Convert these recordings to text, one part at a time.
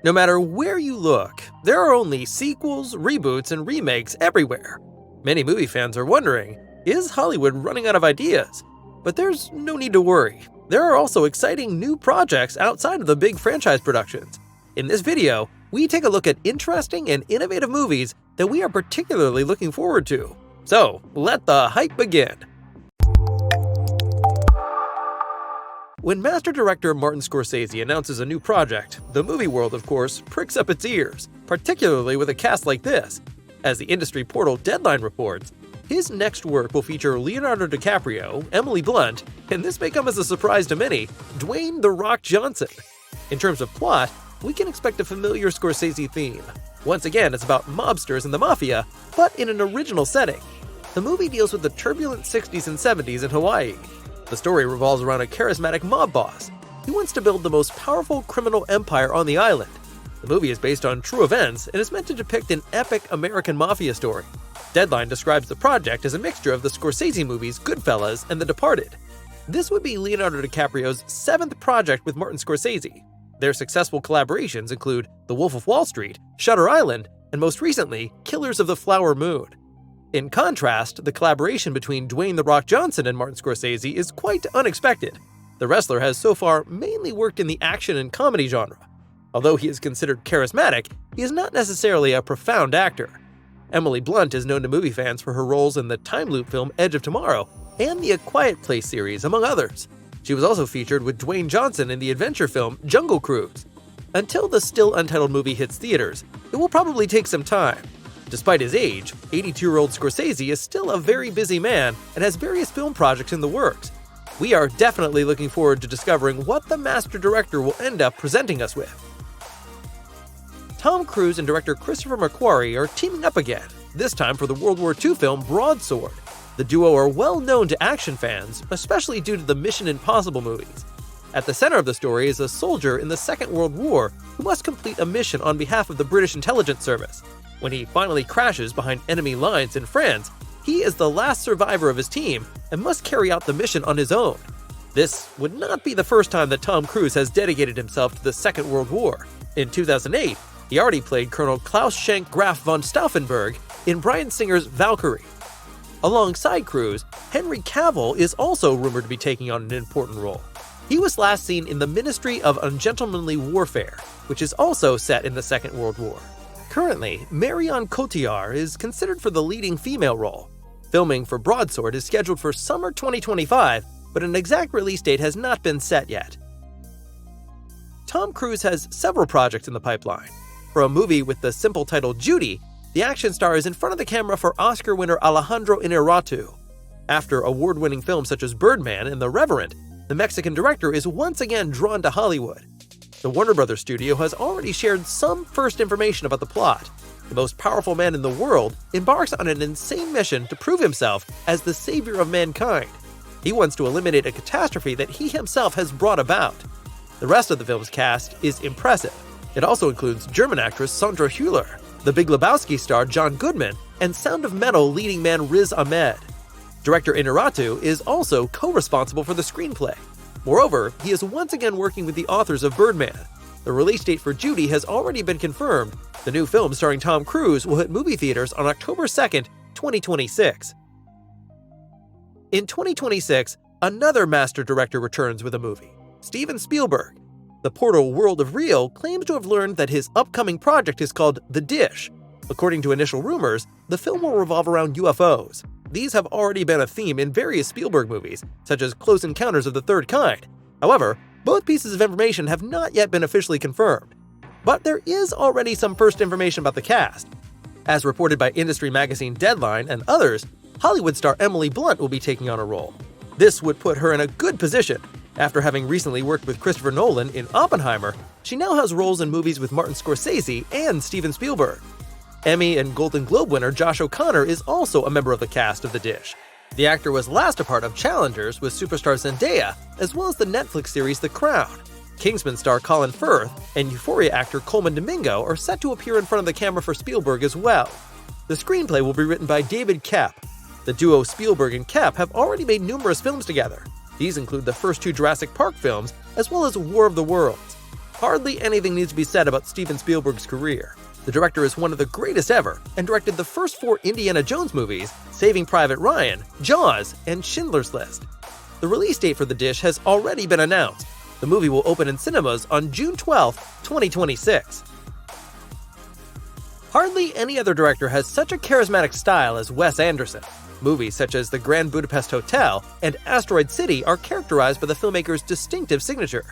No matter where you look, there are only sequels, reboots, and remakes everywhere. Many movie fans are wondering, is Hollywood running out of ideas? But there's no need to worry. There are also exciting new projects outside of the big franchise productions. In this video, we take a look at interesting and innovative movies that we are particularly looking forward to. So, let the hype begin. When master director Martin Scorsese announces a new project, the movie world, of course, pricks up its ears, particularly with a cast like this. As the industry portal Deadline reports, his next work will feature Leonardo DiCaprio, Emily Blunt, and this may come as a surprise to many, Dwayne "The Rock" Johnson. In terms of plot, we can expect a familiar Scorsese theme. Once again, it's about mobsters and the mafia, but in an original setting. The movie deals with the turbulent 60s and 70s in Hawaii. The story revolves around a charismatic mob boss. He wants to build the most powerful criminal empire on the island. The movie is based on true events and is meant to depict an epic American mafia story. Deadline describes the project as a mixture of the Scorsese movies Goodfellas and The Departed. This would be Leonardo DiCaprio's 7th project with Martin Scorsese. Their successful collaborations include The Wolf of Wall Street, Shutter Island, and most recently, Killers of the Flower Moon. In contrast, the collaboration between Dwayne "The Rock" Johnson and Martin Scorsese is quite unexpected. The wrestler has so far mainly worked in the action and comedy genre. Although he is considered charismatic, he is not necessarily a profound actor. Emily Blunt is known to movie fans for her roles in the time loop film Edge of Tomorrow and the A Quiet Place series, among others. She was also featured with Dwayne Johnson in the adventure film Jungle Cruise. Until the still untitled movie hits theaters, it will probably take some time. Despite his age, 82-year-old Scorsese is still a very busy man and has various film projects in the works. We are definitely looking forward to discovering what the master director will end up presenting us with. Tom Cruise and director Christopher McQuarrie are teaming up again, this time for the World War II film Broadsword. The duo are well known to action fans, especially due to the Mission Impossible movies. At the center of the story is a soldier in the Second World War who must complete a mission on behalf of the British intelligence service. When he finally crashes behind enemy lines in France, he is the last survivor of his team and must carry out the mission on his own. This would not be the first time that Tom Cruise has dedicated himself to the Second World War. In 2008, he already played Colonel Klaus Schenk Graf von Stauffenberg in Bryan Singer's Valkyrie. Alongside Cruise, Henry Cavill is also rumored to be taking on an important role. He was last seen in The Ministry of Ungentlemanly Warfare, which is also set in the Second World War. Currently, Marion Cotillard is considered for the leading female role. Filming for Broadsword is scheduled for summer 2025, but an exact release date has not been set yet. Tom Cruise has several projects in the pipeline. For a movie with the simple title Judy, the action star is in front of the camera for Oscar winner Alejandro Inarritu. After award-winning films such as Birdman and The Revenant, the Mexican director is once again drawn to Hollywood. The Warner Brothers studio has already shared some first information about the plot. The most powerful man in the world embarks on an insane mission to prove himself as the savior of mankind. He wants to eliminate a catastrophe that he himself has brought about. The rest of the film's cast is impressive. It also includes German actress Sandra Hüller, The Big Lebowski star John Goodman, and Sound of Metal leading man Riz Ahmed. Director Inarritu is also co-responsible for the screenplay. Moreover, he is once again working with the authors of Birdman. The release date for Judy has already been confirmed. The new film starring Tom Cruise will hit movie theaters on October 2nd, 2026. In 2026, another master director returns with a movie, Steven Spielberg. The portal World of Real claims to have learned that his upcoming project is called The Dish. According to initial rumors, the film will revolve around UFOs. These have already been a theme in various Spielberg movies, such as Close Encounters of the Third Kind. However, both pieces of information have not yet been officially confirmed. But there is already some first information about the cast. As reported by industry magazine Deadline and others, Hollywood star Emily Blunt will be taking on a role. This would put her in a good position. After having recently worked with Christopher Nolan in Oppenheimer, she now has roles in movies with Martin Scorsese and Steven Spielberg. Emmy and Golden Globe winner Josh O'Connor is also a member of the cast of The Dish. The actor was last a part of Challengers with superstar Zendaya, as well as the Netflix series The Crown. Kingsman star Colin Firth and Euphoria actor Coleman Domingo are set to appear in front of the camera for Spielberg as well. The screenplay will be written by David Koepp. The duo Spielberg and Koepp have already made numerous films together. These include the first 2 Jurassic Park films, as well as War of the Worlds. Hardly anything needs to be said about Steven Spielberg's career. The director is one of the greatest ever and directed the first 4 Indiana Jones movies, Saving Private Ryan, Jaws, and Schindler's List. The release date for the dish has already been announced. The movie will open in cinemas on June 12, 2026. Hardly any other director has such a charismatic style as Wes Anderson. Movies such as The Grand Budapest Hotel and Asteroid City are characterized by the filmmaker's distinctive signature.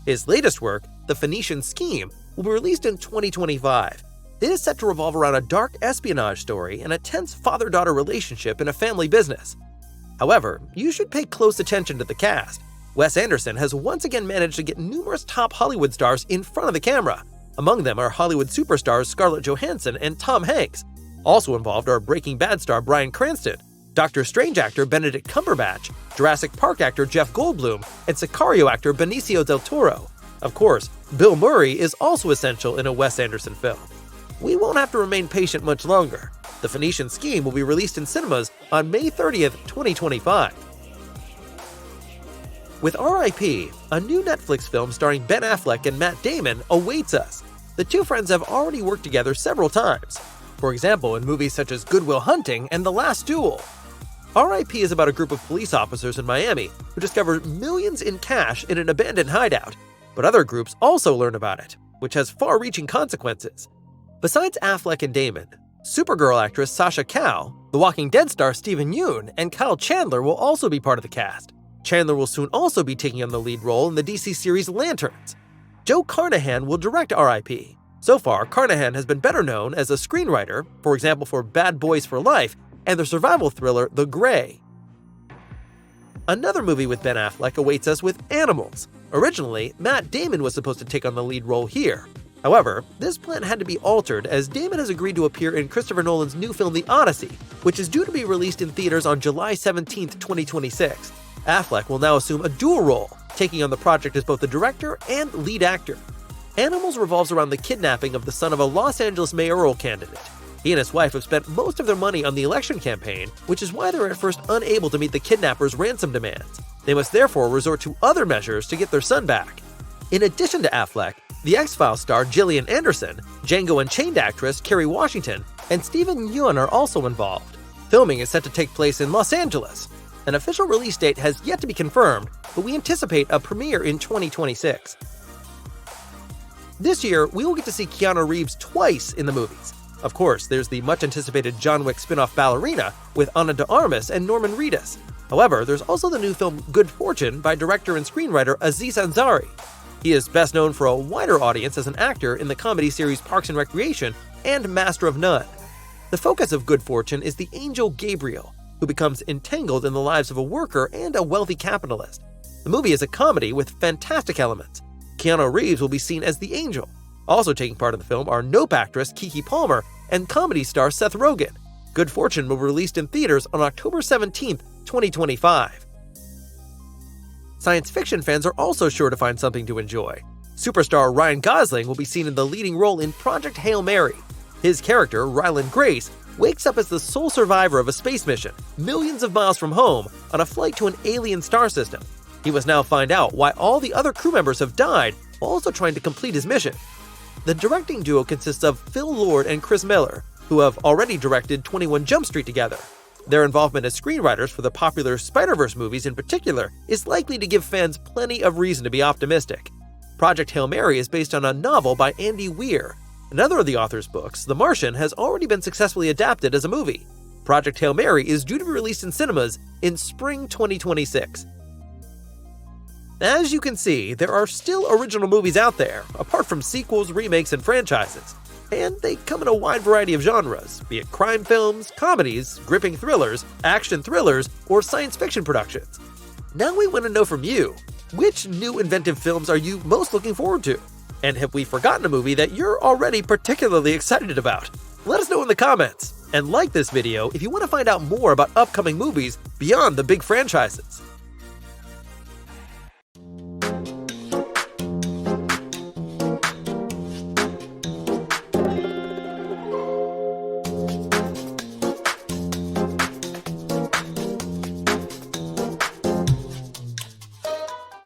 His latest work, The Phoenician Scheme, will be released in 2025. It is set to revolve around a dark espionage story and a tense father-daughter relationship in a family business. However, you should pay close attention to the cast. Wes Anderson has once again managed to get numerous top Hollywood stars in front of the camera. Among them are Hollywood superstars Scarlett Johansson and Tom Hanks. Also involved are Breaking Bad star Bryan Cranston, Doctor Strange actor Benedict Cumberbatch, Jurassic Park actor Jeff Goldblum, and Sicario actor Benicio del Toro. Of course, Bill Murray is also essential in a Wes Anderson film. We won't have to remain patient much longer. The Phoenician Scheme will be released in cinemas on May 30th, 2025. With R.I.P., a new Netflix film starring Ben Affleck and Matt Damon awaits us. The two friends have already worked together several times. For example, in movies such as Good Will Hunting and The Last Duel. R.I.P. is about a group of police officers in Miami who discover millions in cash in an abandoned hideout, but other groups also learn about it, which has far-reaching consequences. Besides Affleck and Damon, Supergirl actress Sasha Calle, The Walking Dead star Steven Yeun, and Kyle Chandler will also be part of the cast. Chandler will soon also be taking on the lead role in the DC series Lanterns. Joe Carnahan will direct R.I.P. So far, Carnahan has been better known as a screenwriter, for example for Bad Boys for Life and the survival thriller The Grey. Another movie with Ben Affleck awaits us with Animals. Originally, Matt Damon was supposed to take on the lead role here. However, this plan had to be altered as Damon has agreed to appear in Christopher Nolan's new film The Odyssey, which is due to be released in theaters on July 17, 2026. Affleck will now assume a dual role, taking on the project as both the director and lead actor. Animals revolves around the kidnapping of the son of a Los Angeles mayoral candidate. He and his wife have spent most of their money on the election campaign, which is why they're at first unable to meet the kidnappers' ransom demands. They must therefore resort to other measures to get their son back. In addition to Affleck, the X-Files star Gillian Anderson, Django Unchained actress Kerry Washington, and Steven Yeun are also involved. Filming is set to take place in Los Angeles. An official release date has yet to be confirmed, but we anticipate a premiere in 2026. This year, we will get to see Keanu Reeves twice in the movies. Of course, there's the much-anticipated John Wick spin-off Ballerina with Ana de Armas and Norman Reedus. However, there's also the new film Good Fortune by director and screenwriter Aziz Ansari. He is best known for a wider audience as an actor in the comedy series Parks and Recreation and Master of None. The focus of Good Fortune is the angel Gabriel, who becomes entangled in the lives of a worker and a wealthy capitalist. The movie is a comedy with fantastic elements. Keanu Reeves will be seen as the angel. Also taking part in the film are Nope actress Keke Palmer and comedy star Seth Rogen. Good Fortune will be released in theaters on October 17, 2025. Science fiction fans are also sure to find something to enjoy. Superstar Ryan Gosling will be seen in the leading role in Project Hail Mary. His character, Ryland Grace, wakes up as the sole survivor of a space mission, millions of miles from home, on a flight to an alien star system. He must now find out why all the other crew members have died while also trying to complete his mission. The directing duo consists of Phil Lord and Chris Miller, who have already directed 21 Jump Street together. Their involvement as screenwriters for the popular Spider-Verse movies in particular is likely to give fans plenty of reason to be optimistic. Project Hail Mary is based on a novel by Andy Weir. Another of the author's books, The Martian, has already been successfully adapted as a movie. Project Hail Mary is due to be released in cinemas in spring 2026. As you can see, there are still original movies out there, apart from sequels, remakes, and franchises. And they come in a wide variety of genres, be it crime films, comedies, gripping thrillers, action thrillers, or science fiction productions. Now we want to know from you, which new inventive films are you most looking forward to? And have we forgotten a movie that you're already particularly excited about? Let us know in the comments, and like this video if you want to find out more about upcoming movies beyond the big franchises.